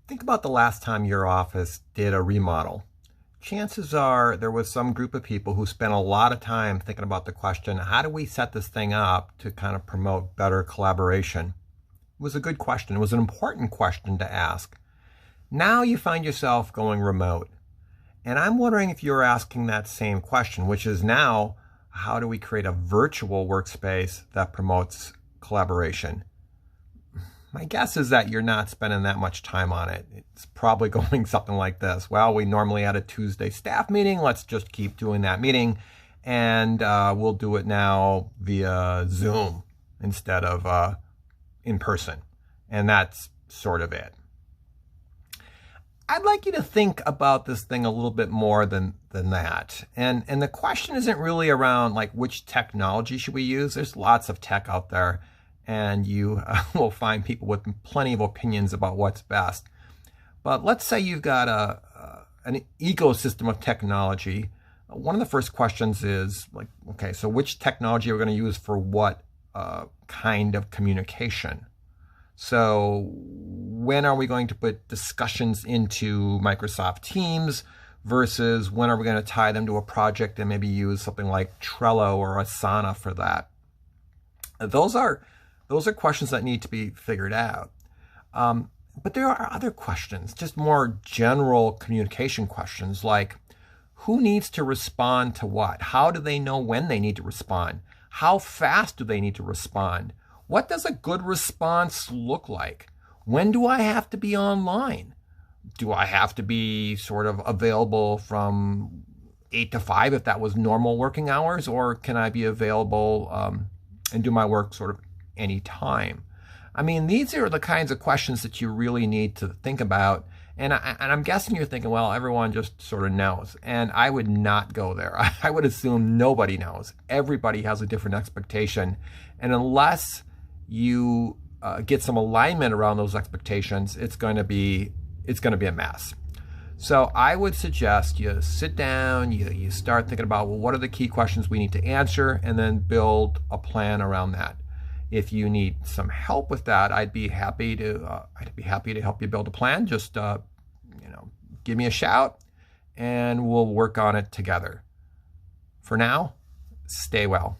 Think about the last time your office did a remodel. Chances are there was some group of people who spent a lot of time thinking about the question, how do we set this thing up to kind of promote better collaboration? It was a good question. It was an important question to ask. Now you find yourself going remote. And I'm wondering if you're asking that same question, which is now, how do we create a virtual workspace that promotes collaboration? My guess is that you're not spending that much time on it. It's probably going something like this. Well, we normally had a Tuesday staff meeting. Let's just keep doing that meeting. And we'll do it now via Zoom instead of in person. And that's sort of it. I'd like you to think about this thing a little bit more than that. And the question isn't really around like which technology should we use. There's lots of tech out there, and you will find people with plenty of opinions about what's best. But let's say you've got an ecosystem of technology. One of the first questions is like, okay, so which technology are we going to use for what kind of communication? So when are we going to put discussions into Microsoft Teams versus when are we going to tie them to a project and maybe use something like Trello or Asana for that? Those are questions that need to be figured out. But there are other questions, just more general communication questions like who needs to respond to what? How do they know when they need to respond? How fast do they need to respond? What does a good response look like? When do I have to be online? Do I have to be sort of available from 8 to 5 if that was normal working hours? Or can I be available and do my work sort of anytime? I mean, these are the kinds of questions that you really need to think about. And I'm guessing you're thinking, well, everyone just sort of knows. And I would not go there. I would assume nobody knows. Everybody has a different expectation. And unless you get some alignment around those expectations, it's going to be a mess. So I would suggest you sit down, you start thinking about, well, what are the key questions we need to answer, and then build a plan around that. If you need some help with that, I'd be happy to help you build a plan. Just give me a shout, and we'll work on it together. For now, stay well.